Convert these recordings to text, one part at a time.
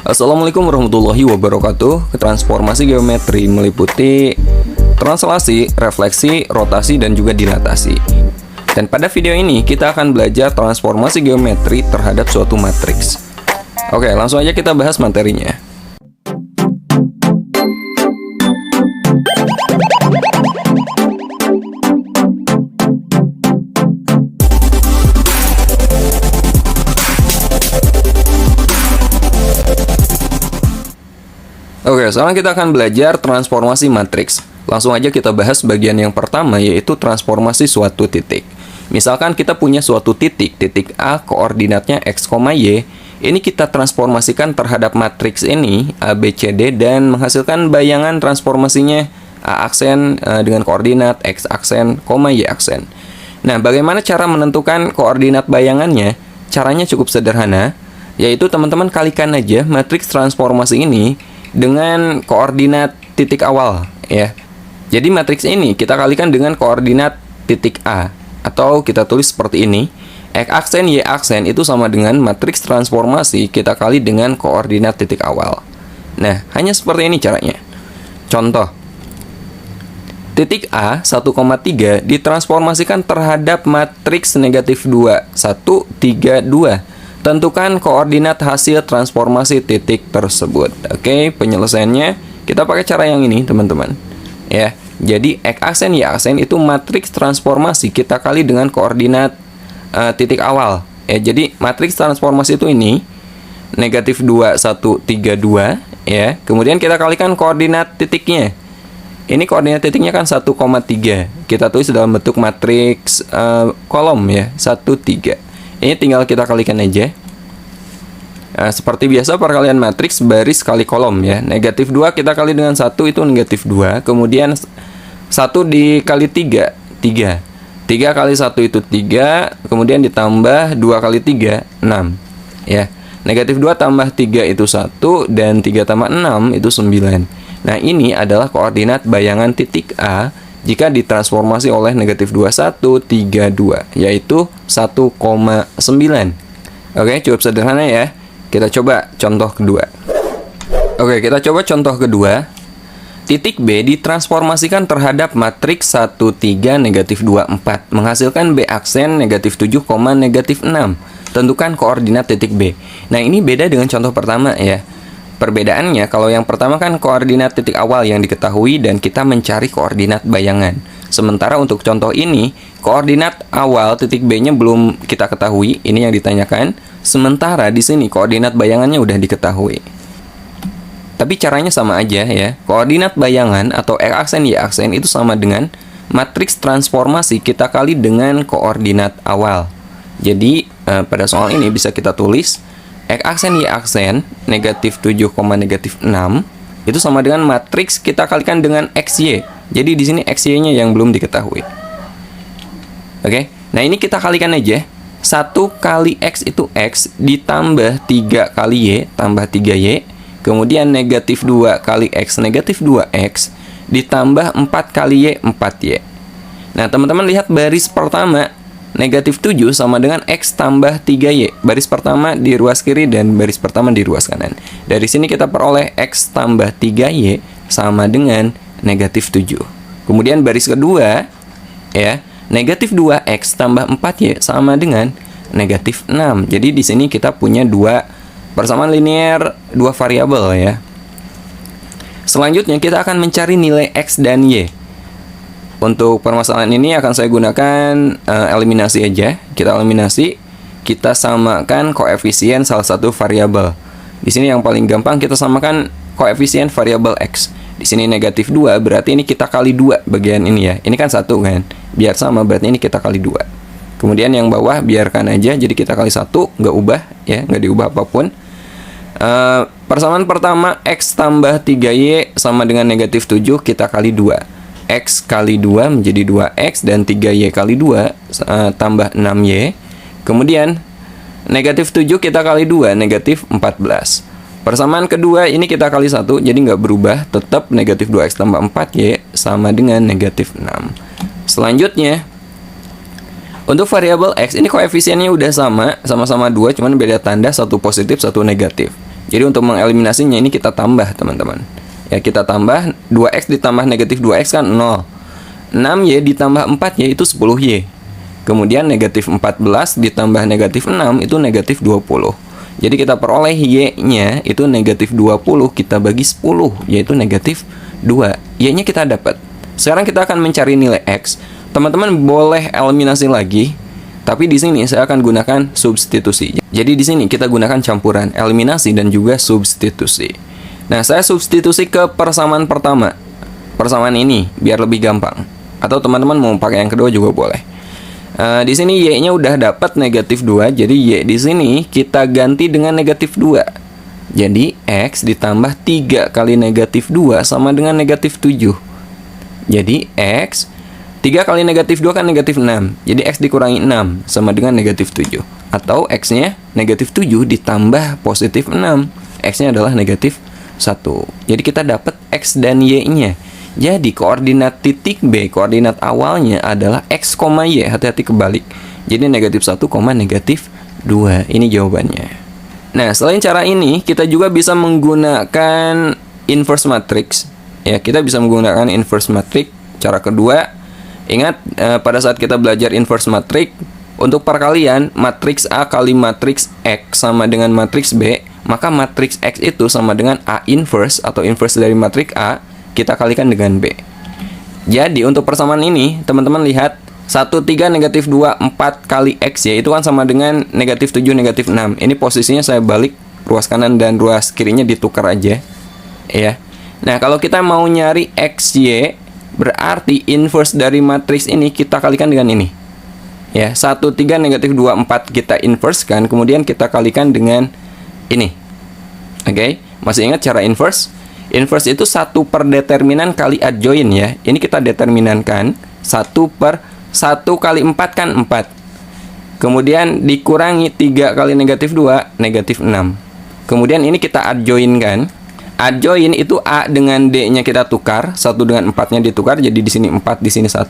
Assalamualaikum warahmatullahi wabarakatuh. Transformasi geometri meliputi translasi, refleksi, rotasi, dan juga dilatasi. Dan pada video ini kita akan belajar transformasi geometri terhadap suatu matriks. Oke, langsung aja kita bahas materinya. Oke, sekarang kita akan belajar transformasi matriks. Langsung aja kita bahas bagian yang pertama, yaitu transformasi suatu titik. Misalkan kita punya suatu titik A, koordinatnya x, y. Ini kita transformasikan terhadap matriks ini, A, B, C, D, dan menghasilkan bayangan transformasinya A aksen dengan koordinat x aksen, y aksen. Nah, bagaimana cara menentukan koordinat bayangannya? Caranya cukup sederhana, yaitu teman-teman kalikan aja matriks transformasi ini dengan koordinat titik awal, ya. Jadi matriks ini kita kalikan dengan koordinat titik A, atau kita tulis seperti ini. X aksen, Y aksen itu sama dengan matriks transformasi kita kali dengan koordinat titik awal. Nah, hanya seperti ini caranya. Contoh, titik A 1,3 ditransformasikan terhadap matriks negatif 2, 1, 3, 2. Tentukan koordinat hasil transformasi titik tersebut. Oke, penyelesaiannya kita pakai cara yang ini, teman-teman. Ya, jadi X aksen, Y aksen itu matriks transformasi kita kali dengan koordinat titik awal. Ya, jadi matriks transformasi itu ini negatif 2, 1, 3, 2. Ya, kemudian kita kalikan koordinat titiknya. Ini koordinat titiknya kan 1,3. Kita tulis dalam bentuk matriks kolom ya, 1, 3. Ini tinggal kita kalikan aja. Nah, seperti biasa perkalian matriks baris kali kolom ya. Negatif 2 kita kali dengan 1 itu negatif 2. Kemudian 1 dikali 3, 3. 3 kali 1 itu 3. Kemudian ditambah 2 kali 3, 6. Ya. Negatif 2 tambah 3 itu 1. Dan 3 tambah 6 itu 9. Nah, ini adalah koordinat bayangan titik A jika ditransformasi oleh negatif 2, 1, 3, 2, yaitu 1,9. Oke, cukup sederhana ya. Kita coba contoh kedua. Oke, kita coba contoh kedua. Titik B ditransformasikan terhadap matriks 1, 3, negatif 2, 4, menghasilkan B aksen negatif 7, negatif 6. Tentukan koordinat titik B. Nah, ini beda dengan contoh pertama ya. Perbedaannya, kalau yang pertama kan koordinat titik awal yang diketahui dan kita mencari koordinat bayangan. Sementara untuk contoh ini, koordinat awal titik B-nya belum kita ketahui, ini yang ditanyakan. Sementara di sini koordinat bayangannya udah diketahui. Tapi caranya sama aja ya. Koordinat bayangan atau X aksen, Y aksen itu sama dengan matriks transformasi kita kali dengan koordinat awal. Jadi pada soal ini bisa kita tulis X aksen, Y aksen, negatif 7, negatif 6, itu sama dengan matriks kita kalikan dengan XY. Jadi di sini XY-nya yang belum diketahui. Oke, nah ini kita kalikan aja. 1 kali X itu X, ditambah 3 kali Y, tambah 3Y. Kemudian negatif 2 kali X, negatif 2X, ditambah 4 kali Y, 4Y. Nah, teman-teman lihat baris pertama. Negatif 7 sama dengan X tambah 3Y. Baris pertama di ruas kiri dan baris pertama di ruas kanan. Dari sini kita peroleh X tambah 3Y sama dengan negatif 7. Kemudian baris kedua, ya, negatif 2X tambah 4Y sama dengan negatif 6. Jadi di sini kita punya dua persamaan linear, dua variabel ya. Selanjutnya kita akan mencari nilai X dan Y. Untuk permasalahan ini akan saya gunakan eliminasi aja. Kita eliminasi, kita samakan koefisien salah satu variabel. Di sini yang paling gampang kita samakan koefisien variabel X. Di sini negatif 2, berarti ini kita kali 2 bagian ini ya. Ini kan 1 kan. Biar sama, berarti ini kita kali 2. Kemudian yang bawah biarkan aja, jadi kita kali 1, nggak ubah ya, nggak diubah apapun. Persamaan pertama X tambah 3Y sama dengan negatif 7, kita kali 2. X kali 2 menjadi 2X dan 3Y kali 2 tambah 6Y. Kemudian negatif 7 kita kali 2, negatif 14. Persamaan kedua ini kita kali 1, jadi nggak berubah, tetap negatif 2X tambah 4Y sama dengan negatif 6. Selanjutnya, untuk variabel X ini koefisiennya udah sama-sama 2, cuman beda tanda, satu positif, satu negatif. Jadi untuk mengeliminasinya ini kita tambah teman-teman. Ya, kita tambah 2x ditambah negatif 2x kan 0. 6y ditambah 4y itu 10y. Kemudian negatif 14 ditambah negatif 6 itu negatif 20. Jadi kita peroleh y-nya itu negatif 20 kita bagi 10, yaitu negatif 2. Y-nya kita dapat. Sekarang kita akan mencari nilai x. Teman-teman boleh eliminasi lagi, tapi di sini saya akan gunakan substitusi. Jadi di sini kita gunakan campuran eliminasi dan juga substitusi. Nah, saya substitusi ke persamaan pertama. Persamaan ini biar lebih gampang. Atau teman-teman mau pakai yang kedua juga boleh. Di sini y-nya udah dapat negatif 2, jadi y di sini kita ganti dengan negatif 2. Jadi x ditambah 3 kali negatif 2 sama dengan negatif 7. Jadi x 3 kali negatif 2 kan negatif 6. Jadi x dikurangi 6 sama dengan negatif 7. Atau x-nya negatif 7 ditambah positif 6. X-nya adalah negatif 1. Jadi kita dapat x dan y-nya. Jadi koordinat titik B, koordinat awalnya adalah x, y. Hati-hati kebalik. Jadi negatif 1, negatif 2. Ini jawabannya. Nah, selain cara ini, kita juga bisa menggunakan inverse matrix. Ya, kita bisa menggunakan inverse matrix. Cara kedua, ingat pada saat kita belajar inverse matrix, untuk perkalian matriks A kali matriks X sama dengan matriks B, maka matriks X itu sama dengan A inverse atau inverse dari matriks A, kita kalikan dengan B. Jadi untuk persamaan ini, teman-teman lihat 1, 3, negatif 2, 4 kali X ya, itu kan sama dengan negatif 7, negatif 6. Ini posisinya saya balik, ruas kanan dan ruas kirinya ditukar aja ya. Nah, kalau kita mau nyari XY, berarti inverse dari matriks ini kita kalikan dengan ini ya. 1, 3, negatif 2, 4 kita inverse kan, kemudian kita kalikan dengan ini. Oke, masih ingat cara inverse? Inverse itu 1 per determinan kali adjoin ya. Ini kita determinankan 1 per 1 kali 4 kan 4. Kemudian dikurangi 3 kali negatif 2, negatif 6. Kemudian ini kita adjoin kan. Adjoin itu A dengan D-nya kita tukar, 1 dengan 4-nya ditukar, jadi di sini 4, di sini 1.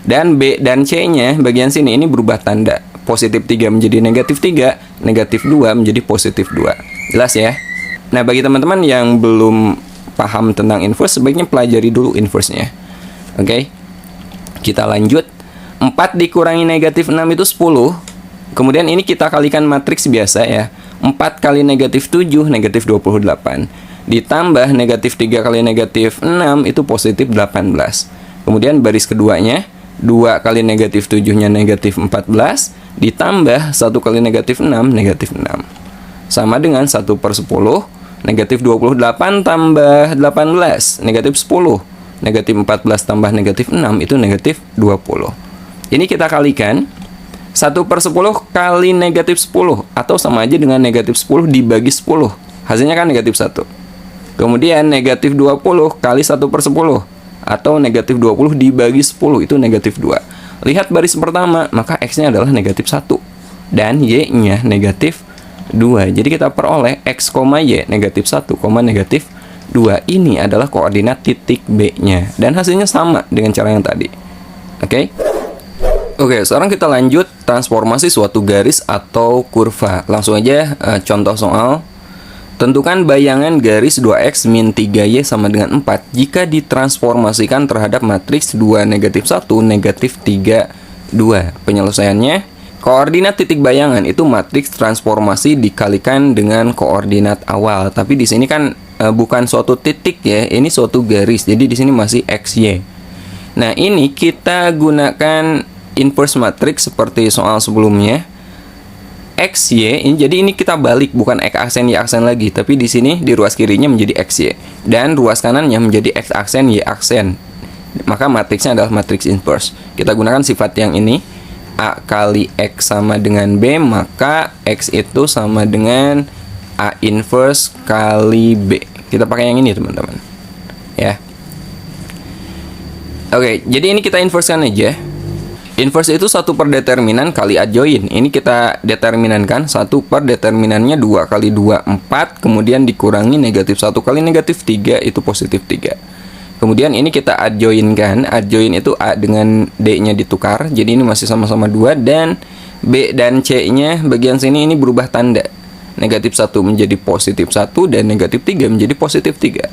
Dan B dan C-nya bagian sini ini berubah tanda. Positif 3 menjadi negatif 3, negatif 2 menjadi positif 2. Jelas ya? Nah, bagi teman-teman yang belum paham tentang inverse, sebaiknya pelajari dulu inverse-nya. Oke? Kita lanjut. 4 dikurangi negatif 6 itu 10. Kemudian ini kita kalikan matriks biasa ya. 4 kali negatif 7, negatif 28. Ditambah negatif 3 kali negatif 6 itu positif 18. Kemudian baris keduanya 2 kali negatif 7-nya negatif 14, ditambah 1 kali negatif 6, negatif 6. Sama dengan 1 per 10, negatif 28 tambah 18, negatif 10. Negatif 14 tambah negatif 6 itu negatif 20. Ini kita kalikan 1 per 10 kali negatif 10, atau sama aja dengan negatif 10 dibagi 10. Hasilnya kan negatif 1. Kemudian negatif 20 kali 1 per 10, atau negatif 20 dibagi 10 itu negatif 2. Lihat baris pertama, maka X-nya adalah negatif 1 dan Y-nya negatif 2. Jadi kita peroleh X, Y negatif 1, negatif 2. Ini adalah koordinat titik B-nya dan hasilnya sama dengan cara yang tadi. Oke? Oke, sekarang kita lanjut transformasi suatu garis atau kurva. Langsung aja contoh soal. Tentukan bayangan garis 2x min 3y sama dengan 4 jika ditransformasikan terhadap matriks 2, negatif 1, negatif 3, 2. Penyelesaiannya, koordinat titik bayangan itu matriks transformasi dikalikan dengan koordinat awal. Tapi di sini kan bukan suatu titik ya, ini suatu garis. Jadi di sini masih xy. Nah, ini kita gunakan inverse matrix seperti soal sebelumnya. XY ini, jadi ini kita balik, bukan X aksen Y aksen lagi, tapi di sini di ruas kirinya menjadi XY dan ruas kanannya menjadi X aksen Y aksen. Maka matriksnya adalah matriks inverse. Kita gunakan sifat yang ini, A kali X sama dengan B, maka X itu sama dengan A inverse kali B. Kita pakai yang ini teman-teman ya. Oke, jadi ini kita inversekan aja. Inverse itu 1 per determinan kali adjoin. Ini kita determinankan 1 per determinannya 2 kali 2, 4. Kemudian dikurangi negatif 1 kali negatif 3, itu positif 3. Kemudian ini kita adjoinkan. Adjoin itu A dengan D-nya ditukar. Jadi ini masih sama-sama 2. Dan B dan C-nya bagian sini ini berubah tanda. negatif 1 menjadi positif 1, dan negatif 3 menjadi positif 3.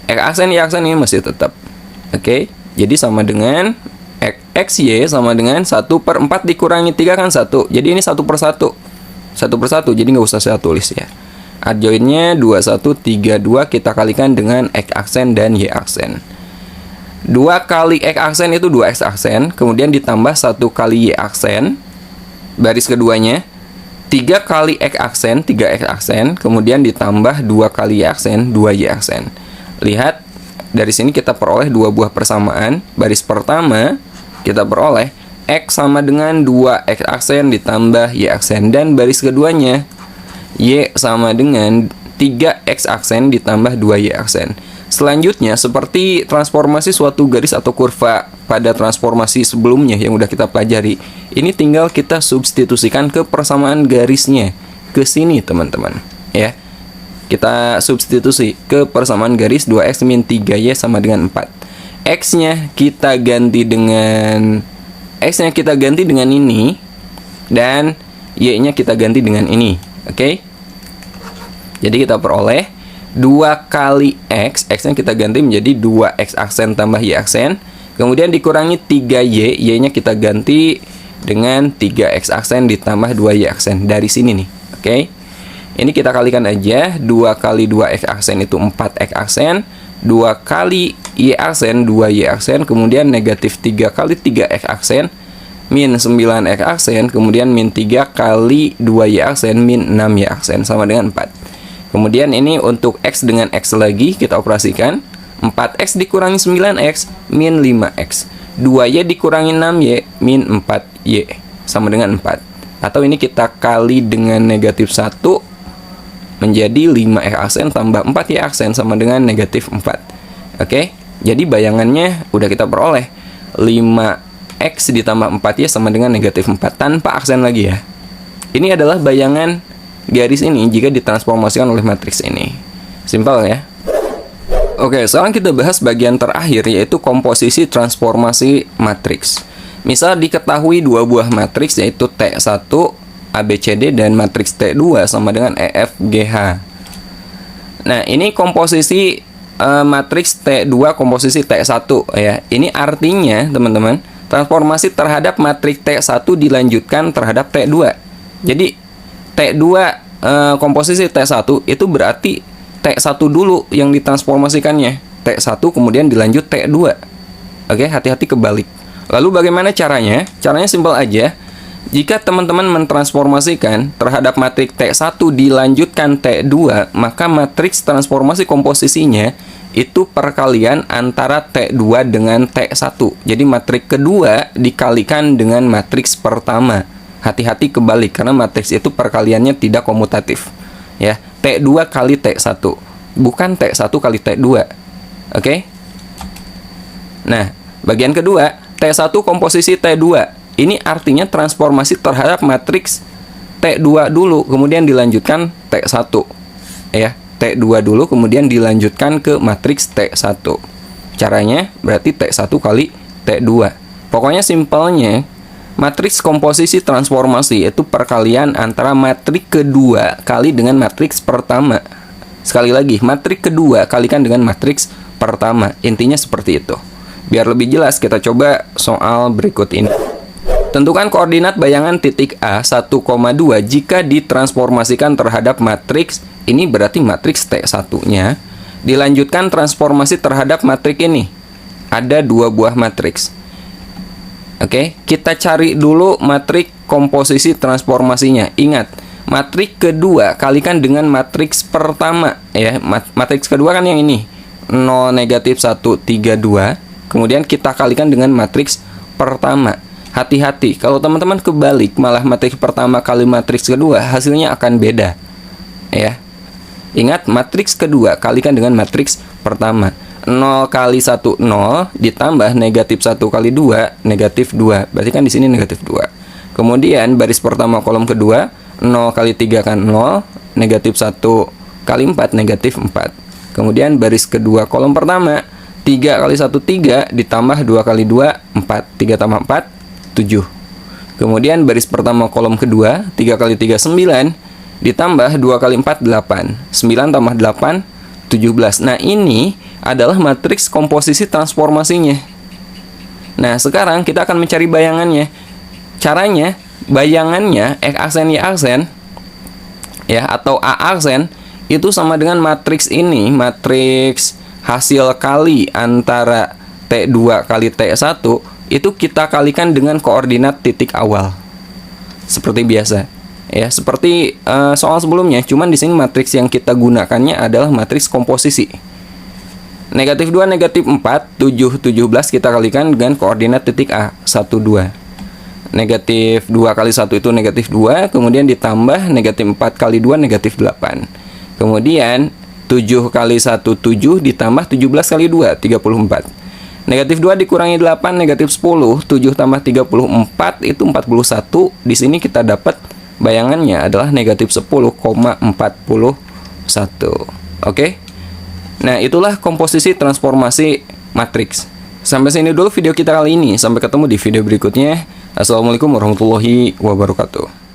X aksen, Y aksen ini masih tetap. Oke, jadi sama dengan XY sama dengan 1/4 dikurangi 3 kan 1. Jadi ini 1/1. 1/1, jadi nggak usah saya tulis ya. Adjoinnya 2132 kita kalikan dengan X aksen dan Y aksen. 2 kali X aksen itu 2X aksen, kemudian ditambah 1 kali Y aksen, baris keduanya. 3 kali X aksen, 3X aksen, kemudian ditambah 2 kali Y aksen, 2Y aksen. Lihat, dari sini kita peroleh 2 buah persamaan. Baris pertama, kita peroleh X sama dengan 2X aksen ditambah Y aksen. Dan baris keduanya, Y sama dengan 3X aksen ditambah 2Y aksen. Selanjutnya, seperti transformasi suatu garis atau kurva pada transformasi sebelumnya yang udah kita pelajari, ini tinggal kita substitusikan ke persamaan garisnya ke sini, teman-teman. Ya, kita substitusi ke persamaan garis 2x min 3y sama dengan 4. X-nya kita ganti dengan ini, dan y-nya kita ganti dengan ini. Oke? Jadi kita peroleh 2 kali X, X-nya kita ganti menjadi 2X aksen tambah Y aksen, kemudian dikurangi 3Y, Y-nya kita ganti dengan 3X aksen ditambah 2Y aksen. Dari sini nih, oke? Ini kita kalikan aja, 2 kali 2X aksen itu 4X aksen, 2 kali Y aksen, 2Y aksen, kemudian negatif 3 kali 3X aksen, min 9X aksen, kemudian min 3 kali 2Y aksen, min 6Y aksen, sama dengan 4. Kemudian ini untuk X dengan X lagi kita operasikan. 4X dikurangi 9X min 5X. 2Y dikurangi 6Y min 4Y sama dengan 4. Atau ini kita kali dengan negatif 1 menjadi 5X aksen tambah 4Y aksen sama dengan negatif 4. Oke, jadi bayangannya udah kita peroleh. 5X ditambah 4Y sama dengan negatif 4 tanpa aksen lagi ya. Ini adalah bayangan garis ini jika ditransformasikan oleh matriks ini. Simpel ya. Oke, sekarang kita bahas bagian terakhir, yaitu komposisi transformasi matriks. Misal diketahui 2 buah matriks, yaitu T1 ABCD dan matriks T2 sama dengan EFGH. Nah, ini komposisi matriks T2 komposisi T1 ya. Ini artinya, teman-teman, transformasi terhadap matriks T1 dilanjutkan terhadap T2. Jadi T2 komposisi T1 itu berarti T1 dulu yang ditransformasikannya, T1 kemudian dilanjut T2. Oke, hati-hati kebalik. Lalu bagaimana caranya? Caranya simpel aja. Jika teman-teman mentransformasikan terhadap matriks T1 dilanjutkan T2, maka matriks transformasi komposisinya itu perkalian antara T2 dengan T1. Jadi matriks kedua dikalikan dengan matriks pertama. Hati-hati kebalik, karena matriks itu perkaliannya tidak komutatif ya. T2 kali T1, bukan T1 kali T2. Oke? Nah, bagian kedua, T1 komposisi T2. Ini artinya transformasi terhadap matriks T2 dulu, kemudian dilanjutkan T1 ya. T2 dulu, kemudian dilanjutkan ke matriks T1. Caranya berarti T1 kali T2. Pokoknya simpelnya, matriks komposisi transformasi itu perkalian antara matriks kedua kali dengan matriks pertama. Sekali lagi, matriks kedua kalikan dengan matriks pertama. Intinya seperti itu. Biar lebih jelas, kita coba soal berikut ini. Tentukan koordinat bayangan titik A 1,2 jika ditransformasikan terhadap matriks. Ini berarti matriks T1-nya dilanjutkan transformasi terhadap matriks ini. Ada 2 buah matriks. Oke, kita cari dulu matriks komposisi transformasinya. Ingat, matriks kedua kalikan dengan matriks pertama ya. Matriks kedua kan yang ini, 0, negatif 1, 3, 2. Kemudian kita kalikan dengan matriks pertama. Hati-hati, kalau teman-teman kebalik, malah matriks pertama kali matriks kedua, hasilnya akan beda ya. Ingat, matriks kedua kalikan dengan matriks pertama. 0 kali 1, 0, ditambah negatif 1 kali 2, negatif 2. Berarti kan di sini negatif 2. Kemudian baris pertama kolom kedua, 0 kali 3 kan 0, negatif 1 kali 4, negatif 4. Kemudian baris kedua kolom pertama, 3 kali 1, 3, ditambah 2 kali 2, 4. 3 tambah 4, 7. Kemudian baris pertama kolom kedua, 3 kali 3, 9, ditambah 2 kali 4, 8. 9 tambah 8, 17. Nah, ini adalah matriks komposisi transformasinya. Nah, sekarang kita akan mencari bayangannya. Caranya, bayangannya X aksen Y aksen ya, atau A aksen itu sama dengan matriks ini, matriks hasil kali antara T2 kali T1 itu kita kalikan dengan koordinat titik awal. Seperti biasa. Ya, seperti soal sebelumnya, cuman di sini matriks yang kita gunakannya adalah matriks komposisi. Negatif 2, negatif 4, 7, 17 kita kalikan dengan koordinat titik A, 1, 2. Negatif 2 kali 1 itu negatif 2, kemudian ditambah negatif 4 kali 2, negatif 8. Kemudian 7 kali 1, 7, ditambah 17 kali 2, 34. Negatif 2 dikurangi 8, negatif 10, 7 tambah 34 itu 41. Di sini kita dapat bayangannya adalah negatif 10,41. Oke? Nah, itulah komposisi transformasi matriks. Sampai sini dulu video kita kali ini. Sampai ketemu di video berikutnya. Assalamualaikum warahmatullahi wabarakatuh.